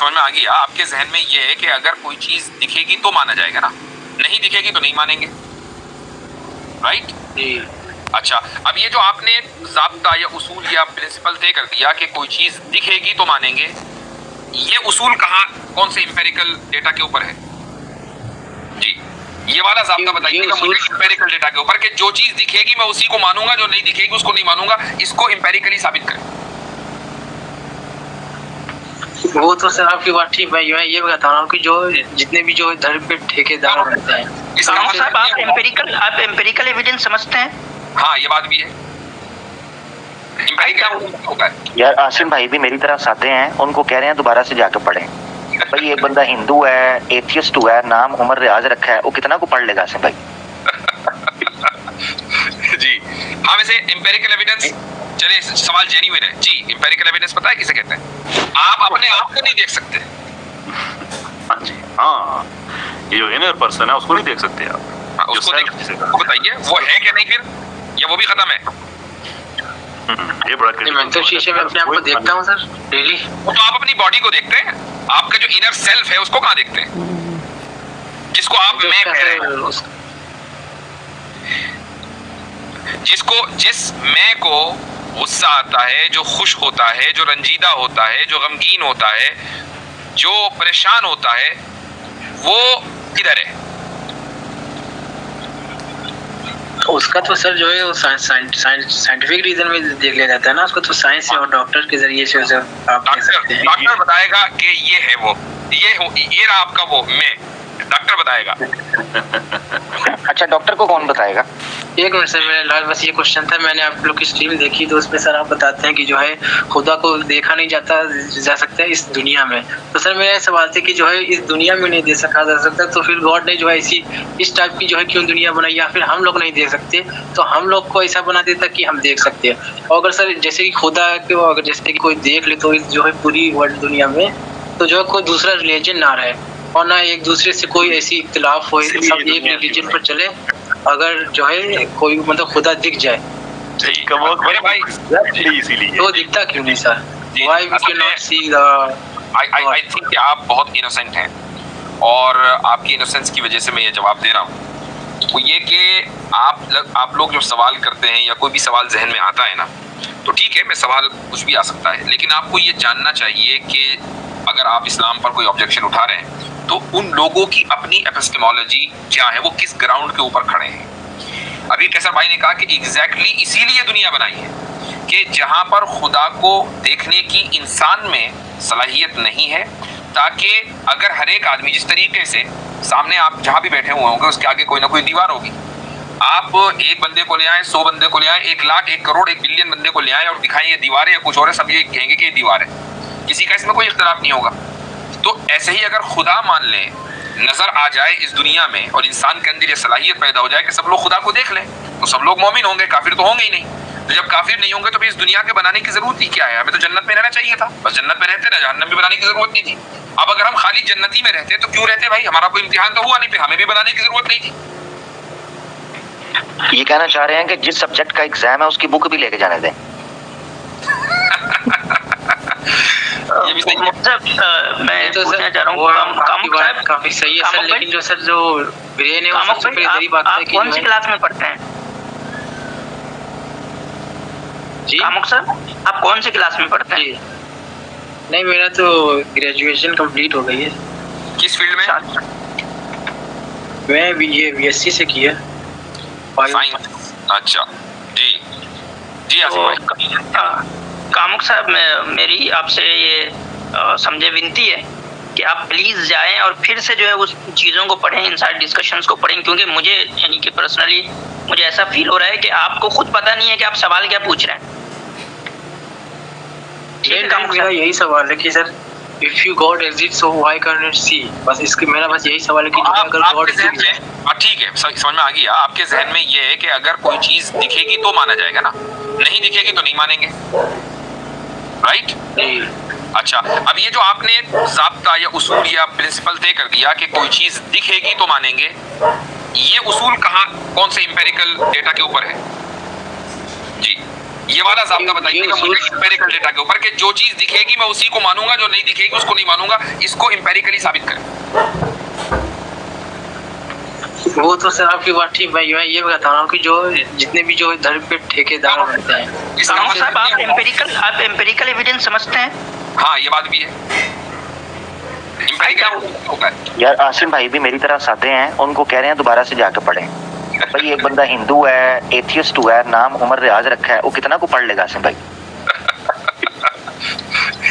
समझ में आ गया? आपके जहन में ये है कि अगर कोई चीज दिखेगी तो माना जाएगा ना, नहीं दिखेगी तो नहीं मानेंगे, राइट? अच्छा, अब ये जो आपने ज़ाब्ता या उसूल या प्रिंसिपल तय कर दिया कि कोई चीज दिखेगी तो मानेंगे, ये उसूल कहाँ, कौन से इंपेरिकल डेटा के ऊपर है? जी, ये वाला ज़ाब्ता बताइएगा मुझे इंपेरिकल डेटा के ऊपर कि जो चीज दिखेगी मैं उसी को मानूंगा, जो नहीं दिखेगी उसको नहीं मानूंगा। इसको इंपेरिकली साबित करें। वो तो सर आपकी बात ठीक है, मैं ये बता रहा हूँ कि जो जितने भी जो धर्म के ठेकेदार बनते हैं, साहब आप एम्पिरिकल एविडेंस समझते हैं? हाँ, ये बात भी है। यार आसिम भाई भी मेरी तरह साथे हैं, उनको कह रहे हैं दोबारा से जाकर पढ़ें। भाई एक बंदा हिंदू है, एथियस्ट हुआ है, नाम उमर रियाज रखा है, वो कितना को पढ़ लेगा आसिम भाई? जी हाँ, वैसे एम्पिरिकल एविडेंस, चलिए सवाल जेन्युइन है जी। एम्पिरिकल एविडेंस पता है किसे कहते हैं? आप अपने आप को नहीं देख सकते। हाँ जी, हाँ, ये जो इनर पर्सन है उसको नहीं देख सकते आप। हाँ, उसको देख, बताइए वो है क्या नहीं फिर, या वो भी खत्म है? ये बड़ा मैं तो शीशे में अपने आप को देखता हूँ सर डेली। वो तो आप अपनी बॉडी को देखते हैं, आपका जो इनर सेल्फ है उसको कहाँ देखते हैं? जिसको आप मैं कह रहे हैं, जिस मैं को गुस्सा आता है, जो खुश होता है, जो रंजीदा होता है, जो गमगीन होता है, जो परेशान होता है, वो किधर है? उसका तो सर जो है वो साइंटिफिक रीजन में देख लिया जाता है ना, उसको तो साइंस और डॉक्टर के जरिए से आप कह सकते हैं। डॉक्टर बताएगा कि ये है वो, ये रहा आपका वो मैं, डॉक्टर बताएगा। अच्छा, डॉक्टर को कौन बताएगा? एक मिनट सर, मेरा लाल बस ये क्वेश्चन था, मैंने आप लोग की स्ट्रीम देखी तो उसमें सर आप बताते हैं कि जो है खुदा को देखा नहीं जा सकता इस दुनिया में। तो सर मेरा सवाल था कि जो है इस दुनिया में नहीं देख सका जा सकता, तो फिर गॉड ने जो है इस टाइप की जो है क्यों दुनिया बनाई, या फिर हम लोग नहीं देख सकते तो हम लोग को ऐसा बना देता कि हम देख सकते हैं। और अगर सर जैसे कि खुदा को अगर जैसे कि कोई देख ले तो जो है पूरी वर्ल्ड दुनिया में तो जो है कोई दूसरा रिलीजन ना रहे और ना एक दूसरे से कोई ऐसी इख्तिलाफ हो, सब एक रिलीजन पर चले। अगर जो है कोई मतलब खुदा दिख जाए मेरे भाई, इसीलिए तो दिखता क्यों नहीं sir? Why we cannot see the I think कि आप बहुत इनोसेंट हैं और आपकी इनोसेंस की वजह से मैं ये जवाब दे रहा हूँ। वो ये कि आप लोग जब सवाल करते हैं या कोई भी सवाल जहन में आता है ना, तो ठीक है, मैं सवाल कुछ भी आ सकता है, लेकिन आपको ये जानना चाहिए कि अगर आप इस्लाम पर कोई ऑब्जेक्शन उठा रहे हैं तो उन लोगों की अपनी एपिस्टेमोलॉजी क्या है, वो किस ग्राउंड के ऊपर खड़े हैं। अभी कैसर भाई ने कहा कि एग्जैक्टली इसीलिए दुनिया बनाई है कि जहां पर खुदा को देखने की इंसान में सलाहियत नहीं है, ताकि अगर हर एक आदमी जिस तरीके से सामने आप जहां भी बैठे हुए होंगे उसके आगे कोई ना कोई दीवार होगी, आप एक बंदे को ले आए, 100 बंदे को ले आए, 1 लाख 1 करोड़ 1 बिलियन बंदे को ले आए और दिखाएं ये दीवार है या कुछ और है, सब ये कहेंगे कि ये दीवार है, किसी का इसमें कोई इख्तिलाफ नहीं होगा। तो ऐसे ही अगर खुदा मान ले, नजर आ जाए इस दुनिया में और इंसान के अंदर ये सलाहियत पैदा हो जाए कि सब लोग खुदा को देख लें, तो सब लोग मोमिन होंगे, काफिर तो होंगे ही नहीं। तो जब काफिर नहीं होंगे तो फिर इस दुनिया के बनाने की जरूरत ही क्या है? हमें तो जन्नत में रहना चाहिए था, बस जन्नत में रहते ना, जहन्नम भी बनाने की जरूरत नहीं थी। अब अगर हम खाली जन्नती में रहते तो क्यों रहते भाई? हमारा कोई इम्तिहान तो हुआ नहीं, फिर हमें भी बनाने की जरूरत नहीं थी। ये कहना चाह रहे हैं कि जिस सब्जेक्ट का एग्जाम है उसकी बुक भी लेके जाने दें। ये भी सही है। मैं तो पूछना सर चाह रहा हूँ, काफी सही है सर, लेकिन जो सर जो ब्रेन है वो सबसे पहले यही बात है कि कौन सी क्लास में पढ़ते हैं जी कामुक सर? आप कौन सी क्लास में पढ़ते हैं? नहीं, मेरा तो ग्रेजुएशन कंप्लीट हो गई है। किस फील्ड में? मैं ये बीएससी से किया साइंस। अच्छा जी जी आसिफ भाई। कामुक साहब, मेरी आपसे ये समझे विनती है कि आप प्लीज़ जाएं और फिर से जो है उस चीज़ों को पढ़ें, इन सारे डिस्कशंस को पढ़ें, क्योंकि मुझे यानी कि पर्सनली मुझे ऐसा फील हो रहा है कि आपको खुद पता नहीं है कि आप सवाल क्या पूछ रहे हैं। मेरा यही सवाल है कि sir if you God exists so why can't you see? बस इसके मेरा बस यही सवाल है कि जो अगर गॉड ठीक है, समझ में आ गया। आपके जहन में ये है कि अगर कोई चीज दिखेगी तो माना जाएगा ना, नहीं दिखेगी तो नहीं मानेंगे, राइट? अच्छा, अब ये जो आपने ज़ाब्ता या उसूल या प्रिंसिपल तय कर दिया कि कोई चीज दिखेगी तो मानेंगे, ये उसूल कहाँ, कौन से इंपेरिकल डेटा के ऊपर है? जी, ये वाला ज़ाब्ता बताइएगा मुझे एम्पिरिकल डेटा के ऊपर कि जो चीज दिखेगी मैं उसी को मानूंगा, जो नहीं दिखेगी उसको नहीं मानूंगा। इसको एम्पिरिकली साबित करें। वो तो सर आपकी बात ठीक भाई, मैं ये बता रहा हूँ कि जो जितने भी जो इधर पे ठेकेदार रहते हैं, इसका रामू मतलब साहब आप एम्पिरिकल एविडेंस समझते हैं? हाँ ये बात भी है, एम्पिरिकल होता है। यार आसिम भाई भी मेरी तरह साधे हैं, उनको कह रहे हैं दोबारा से जाके पढ़ें। भाई एक बंदा हिंदू है, एथियस्ट हुआ है, नाम उमर रियाज रखा है, वो कितना को पढ़ लेगा आसिम भाई?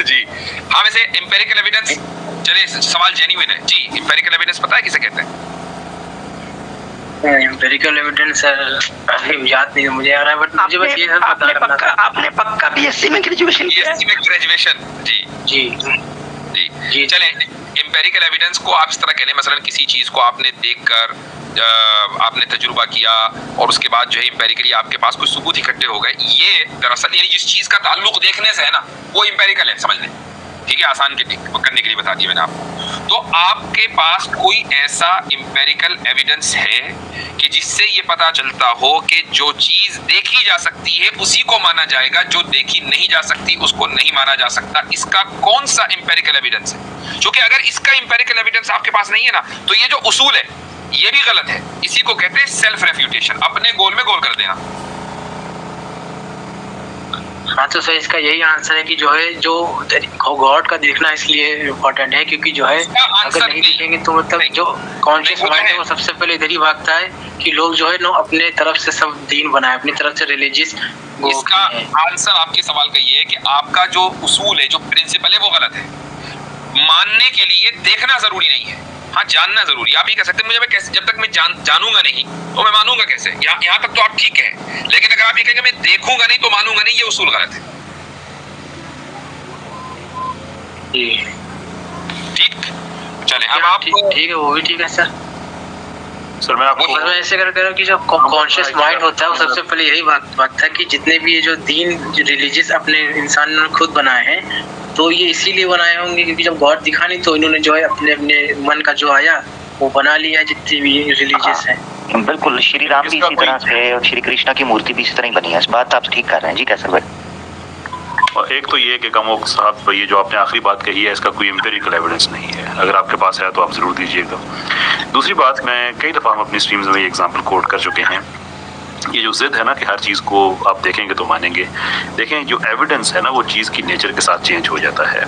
जी हाँ, वैसे एम्पिरिकल एविडेंस, चलिए सवाल जेन्युइन है जी। एम्पिरिकल एविडेंस पता है किसे कहते हैं? एम्पिरिकल एविडेंस सर याद नहीं मुझे आ रहा है, बट मुझे बस ये सब पता करना था। आपने पक्का बीएससी में ग्रेजुएशन किया है? बीएससी में ग्रेजुएशन जी जी जी जी। चलें, एम्पिरिकल एविडेंस को आप इस तरह कहने, मसलन किसी चीज को आपने देखकर आपने तजुर्बा किया और उसके बाद जो है एम्पिरिकली आपके पास कुछ सबूत इकट्ठे हो गए, ये दरअसल यानी जिस चीज का ताल्लुक देखने से है ना वो एम्पिरिकल है, समझ लें। ठीक है, आसान करने के लिए बता दिया मैंने आपको। तो आपके पास कोई ऐसा एम्पिरिकल एविडेंस है कि जिससे ये पता चलता हो कि जो चीज देखी जा सकती है उसी को माना जाएगा, जो देखी नहीं जा सकती उसको नहीं माना जा सकता? इसका कौन सा एम्पिरिकल एविडेंस है? क्योंकि अगर इसका एम्पिरिकल एविडेंस आपके पास नहीं है ना, तो ये जो उसूल है ये भी गलत है। इसी को कहते हैं सेल्फ रेफ्यूटेशन, अपने गोल में गोल कर देना। हाँ तो सर इसका यही आंसर है कि जो है जो गॉड का देखना इसलिए इम्पोर्टेंट है क्योंकि जो है अगर नहीं देखेंगे तो मतलब जो कॉन्शियस माइंड है वो सबसे पहले इधर ही भागता है कि लोग जो है ना अपने तरफ से सब दीन बनाए, अपनी तरफ से रिलीजियस। इसका आंसर आपके सवाल का ये है कि आपका जो उसूल है, जो प्रिंसिपल है वो गलत है। मानने के लिए देखना जरूरी नहीं है, हाँ जानना जरूरी। आप ये कह सकते हैं मुझे, मैं कैसे, जब तक मैं जानूंगा नहीं तो मैं मानूंगा कैसे? यहाँ तक तो आप ठीक है, लेकिन अगर आप ये कहेंगे मैं देखूंगा नहीं तो मानूंगा नहीं, ये उसूल गलत है। ठीक, चले अब आप ठीक है, वो भी ठीक है सर। सर मैं आपको मैं ऐसे कर रहा हूँ कि जो कॉन्शियस माइंड होता है वो सबसे पहले यही बात है कि जितने भी ये जो दीन रिलीजियस अपने इंसान ने खुद बनाए हैं तो ये इसीलिए बनाए होंगे क्योंकि जब गॉड दिखा नहीं तो इन्होंने जो है अपने अपने मन का जो आया वो बना लिया, जितनी भी रिलीजियस है। बिल्कुल, श्री राम भी इसी तरह से और श्री कृष्णा की मूर्ति भी इसी तरह ही बनी है। इस बात आप ठीक कर रहे हैं जी कैसर भाई। और एक तो ये कि कमोक साहब, ये जो आपने आखिरी बात कही है इसका कोई एम्पिरिकल एविडेंस नहीं है, अगर आपके पास है तो आप ज़रूर दीजिएगा। दूसरी बात, मैं कई दफ़ा हम अपनी स्ट्रीम्स में एग्जांपल कोट कर चुके हैं, ये जो जिद है ना कि हर चीज़ को आप देखेंगे तो मानेंगे। देखें, जो एविडेंस है ना वो चीज़ की नेचर के साथ चेंज हो जाता है।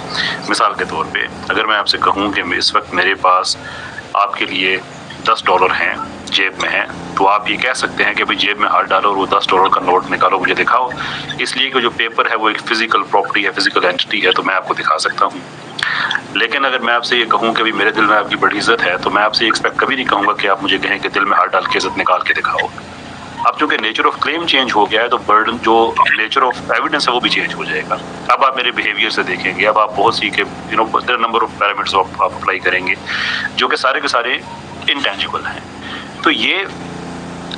मिसाल के तौर पे अगर मैं आपसे कहूँ कि इस वक्त मेरे पास आपके लिए $10 हैं, जेब में है, तो आप ये कह सकते हैं कि भाई जेब में हाथ डालो और वो $10 का नोट निकालो मुझे दिखाओ, इसलिए कि जो पेपर है वो एक फिजिकल प्रॉपर्टी है, फिजिकल एंटिटी है, तो मैं आपको दिखा सकता हूँ। लेकिन अगर मैं आपसे ये कहूँ कि भाई मेरे दिल में आपकी बड़ी इज्जत है, तो मैं आपसे एक्सपेक्ट कभी नहीं कहूँगा कि आप मुझे कहें कि दिल में हाथ डाल के इज्जत निकाल के दिखाओ। अब चूंकि नेचर ऑफ क्लेम चेंज हो गया है तो बर्डन, जो नेचर ऑफ एविडेंस है वो भी चेंज हो जाएगा। अब आप मेरे बिहेवियर से देखेंगे, अब आप बहुत सी के नंबर ऑफ पैरामीटर्स आप अप्लाई करेंगे जो कि सारे के सारे इंटेंजिबल हैं। तो ये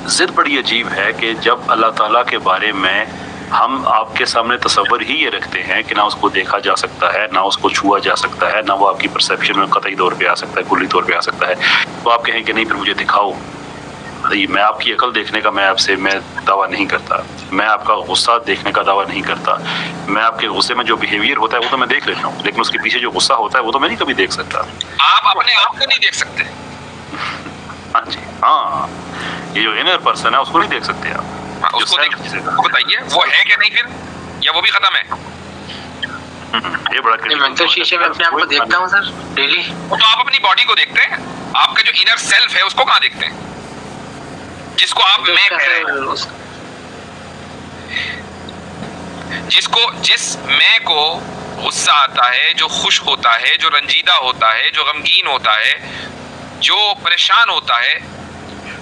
जिद बड़ी अजीब है कि जब अल्लाह ताला के बारे में हम आपके सामने तसव्वुर ही ये रखते हैं कि ना उसको देखा जा सकता है, ना उसको छुआ जा सकता है, ना वो आपकी परसेप्शन में कतई तौर पे आ सकता है, कुल्ली तौर पे आ सकता है, तो आप कहें कि नहीं फिर मुझे दिखाओ। मैं आपकी अकल देखने का मैं दावा नहीं करता, मैं आपका गुस्सा देखने का दावा नहीं करता, मैं आपके गुस्से में जो बिहेवियर होता है वो तो मैं देख लेता हूँ, लेकिन उसके पीछे जो गुस्सा होता है वो तो मैं नहीं कभी देख सकता। आप अपने आप को नहीं देख सकते। हाँ जी, हाँ, ये जो इनर पर्सन है उसको नहीं देख सकते आप। उसको बताइए वो है क्या नहीं फिर, या वो भी खत्म है? ये बड़ा मैं तो शीशे में अपने आप को देखता हूँ सर डेली। तो आप अपनी बॉडी को देखते हैं, आपका जो इनर सेल्फ है उसको कहाँ देखते हैं, जिसको आप मैं कह रहे हैं? जिस मैं को गुस्सा आता है, जो खुश होता है, जो रंजीदा होता है, जो गमगीन होता है, जो परेशान होता है,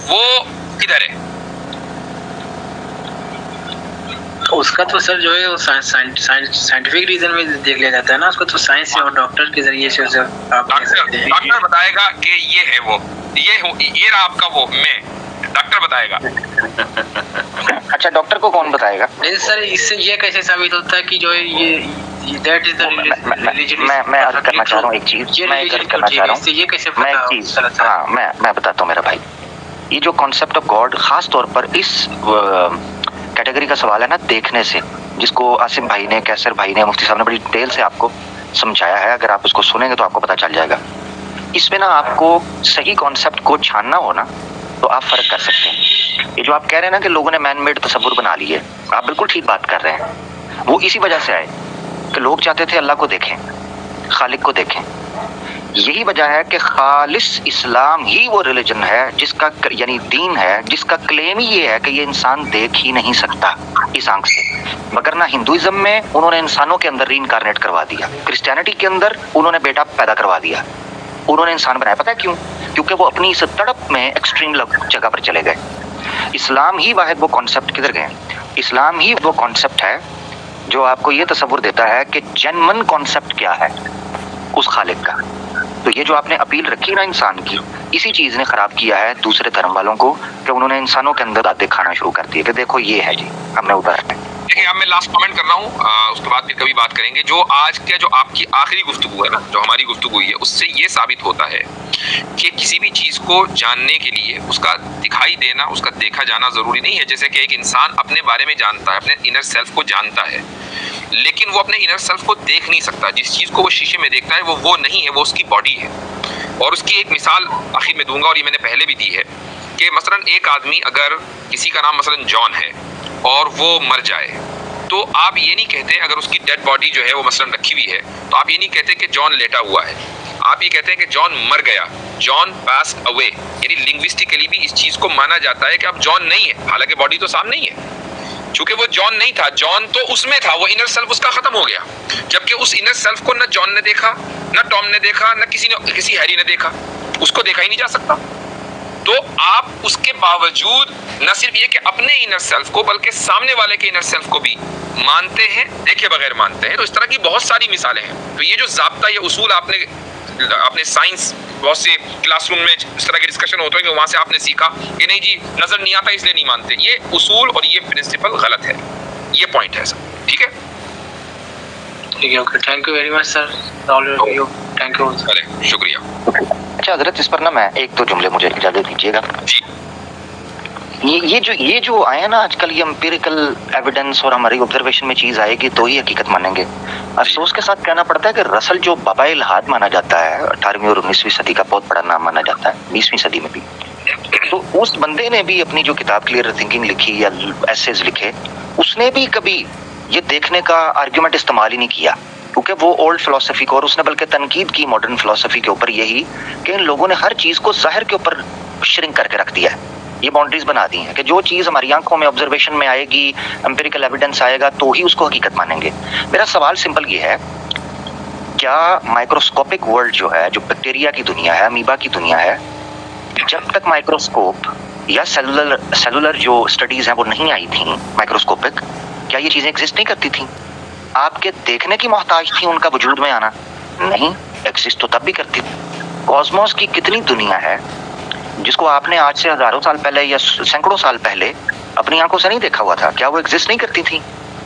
वो किधर है? उसका तो सर जो है वो साइंटिफिक रीजन में देख लिया जाता है ना, उसको तो साइंस से और डॉक्टर के जरिए से आप देख सकते हैं। डॉक्टर बताएगा कि ये है वो, ये रहा आपका वो मैं, डॉक्टर बताएगा। अच्छा, डॉक्टर को कौन बताएगा? नहीं सर, इससे ये कैसे साबित होता है कि जो है ये दैट इज द रिलीजन? मैं अर्ज करना चाह रहा हूँ एक चीज, मैं अर्ज करना चाह रहा हूँ, ये कैसे मैं एक चीज, हाँ मैं बताता हूँ मेरा भाई। ये जो कॉन्सेप्ट ऑफ गॉड खास तौर पर इस कैटेगरी का सवाल है ना देखने से, जिसको आसिम भाई ने, कैसर भाई ने, मुफ्ती साहब ने बड़ी डिटेल से आपको समझाया है। अगर आप उसको सुनेंगे तो आपको पता चल जाएगा। इसमें ना आपको सही कॉन्सेप्ट को छानना हो ना तो आप फर्क कर सकते हैं। ये जो आप कह रहे हैं ना कि लोगों ने मैन मेड तसव्वुर बना लिए, आप बिल्कुल ठीक बात कर रहे हैं। वो इसी वजह से आए कि लोग चाहते थे अल्लाह को देखें, खालिक को देखें। यही वजह है कि खालिस इस्लाम ही वो रिलीजन है जिसका यानी दीन है जिसका क्लेम ही ये है कि ये इंसान देख ही नहीं सकता इस आंख से। मगर ना हिंदुइज्म में उन्होंने इंसानों के अंदर रीइंकारनेट करवा दिया, क्रिश्चियनिटी के अंदर उन्होंने बेटा पैदा करवा दिया, उन्होंने इंसान बनाया। पता है क्यों? क्योंकि वो अपनी इस तड़प में एक्सट्रीम जगह पर चले गए। इस्लाम ही वाहिद वो कॉन्सेप्ट, किधर गए, इस्लाम ही वो कॉन्सेप्ट है जो आपको ये तसव्वुर देता है कि जेन्युइन कॉन्सेप्ट क्या है उस खालिक का। तो ये जो आपने अपील रखी ना इंसान की, इसी चीज़ ने ख़राब किया है दूसरे धर्म वालों को कि उन्होंने इंसानों के अंदर दादे खाना शुरू कर दिए कि देखो ये है जी, हमने उतारा है। देखिए, अब मैं लास्ट कमेंट कर रहा हूँ, उसके बाद फिर कभी बात करेंगे। जो आज के जो आपकी आखिरी गुफ्तगू है ना, जो हमारी गुफ्तगू हुई है, उससे ये साबित होता है कि किसी भी चीज़ को जानने के लिए उसका दिखाई देना, उसका देखा जाना ज़रूरी नहीं है। जैसे कि एक इंसान अपने बारे में जानता है, अपने इनर सेल्फ को जानता है, लेकिन वो अपने इनर सेल्फ को देख नहीं सकता। जिस चीज़ को वो शीशे में देखता है वो नहीं है, वो उसकी बॉडी है। और उसकी एक मिसाल आखिर में दूंगा, और ये मैंने पहले भी दी है कि मसलन एक आदमी, अगर किसी का नाम मसलन जॉन है और वो मर जाए, तो आप ये नहीं कहते, अगर उसकी डेड बॉडी जो है वो मसलन रखी हुई है, तो आप ये नहीं कहते कि जॉन लेटा हुआ है, आप ये कहते हैं कि जॉन मर गया, जॉन पास्ड अवे। यानी लिंग्विस्टिकली भी इस चीज़ को माना जाता है कि अब जॉन नहीं है, हालांकि बॉडी तो सामने ही है। चूंकि वो जॉन नहीं था, जॉन तो उसमें था, वो इनर सेल्फ उसका खत्म हो गया। जबकि उस इनर सेल्फ को न जॉन ने देखा, न टॉम ने देखा, न किसी हैरी ने देखा, उसको देखा ही नहीं जा सकता। तो आप उसके बावजूद न सिर्फ ये कि अपने इनर सेल्फ को, बल्कि सामने वाले के इनर सेल्फ को भी मानते हैं, देखे बगैर मानते हैं। तो इस तरह की बहुत सारी मिसालें हैं। तो ये जो ज़ाब्ता, ये उसूल आपने साइंस, बहुत से क्लासरूम में इस तरह के डिस्कशन होते हैं कि वहाँ से आपने सीखा कि नहीं जी, नज़र नहीं आता इसलिए नहीं मानते। ये उसूल और ये प्रिंसिपल गलत है। ये पॉइंट है सर, ठीक है? ठीक है, okay, thank you very much sir, thank you. चले, शुक्रिया। अच्छा हजरत, इस पर ना मैं एक दो जुमले मुझे इजाजत दीजिएगा। जी। ये जो आए ना आजकल, ये एम्पिरिकल एविडेंस और हमारी ऑब्जर्वेशन में चीज़ आएगी तो ही हकीकत मानेंगे। अफसोस के साथ कहना पड़ता है कि रसल जो बाबा इल्हाद माना जाता है, 18वीं और 19वीं सदी का बहुत बड़ा नाम माना जाता है, 20वीं सदी में भी, तो उस बंदे ने भी अपनी जो किताब क्लियर थिंकिंग लिखी या एसेज लिखे, उसने भी कभी ये देखने का आर्ग्यूमेंट इस्तेमाल ही नहीं किया, क्योंकि वो ओल्ड फिलोसफी को, और उसने बल्कि तनकीद की मॉडर्न फिलोसफी के ऊपर यही कि इन लोगों ने हर चीज़ को ज़ाहिर के ऊपर श्रिंक करके रख दिया है। ये बाउंड्रीज बना दी हैं कि जो चीज़ हमारी आंखों में ऑब्जर्वेशन में आएगी, एम्पिरिकल एविडेंस आएगा तो ही उसको हकीकत मानेंगे। मेरा सवाल सिंपल ये है, क्या माइक्रोस्कोपिक वर्ल्ड जो है, जो बैक्टीरिया की दुनिया है, अमीबा की दुनिया है, जब तक माइक्रोस्कोप या सेलुलर जो स्टडीज़ हैं वो नहीं आई थी माइक्रोस्कोपिक, क्या ये चीज़ें एग्जिस्ट नहीं करती थी? आपके देखने की मोहताज थी उनका वजूद में आना? नहीं, एग्जिस्ट तो तब भी करती थी। कॉस्मोस की कितनी दुनिया है जिसको आपने आज से हजारों साल पहले या सैकड़ों साल पहले अपनी आंखों से नहीं देखा हुआ था? क्या वो एग्जिस्ट नहीं करती थी?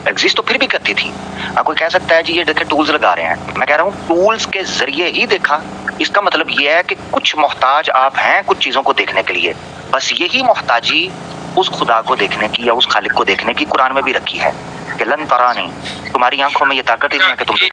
एग्जिस्ट तो फिर भी करती थी। कोई कह सकता है जी ये देखे टूल्स लगा रहे हैं, मैं कह रहा हूँ टूल्स के जरिए ही देखा। इसका मतलब ये है कि कुछ मोहताज आप हैं कुछ चीज़ों को देखने के लिए, बस यही मोहताजी उस खुदा को देखने की या उस खालिक को देखने की कुरान में भी रखी है कि लन तरानी, तुम्हारी आंखों में ये ताकत ही नहीं है कि तुम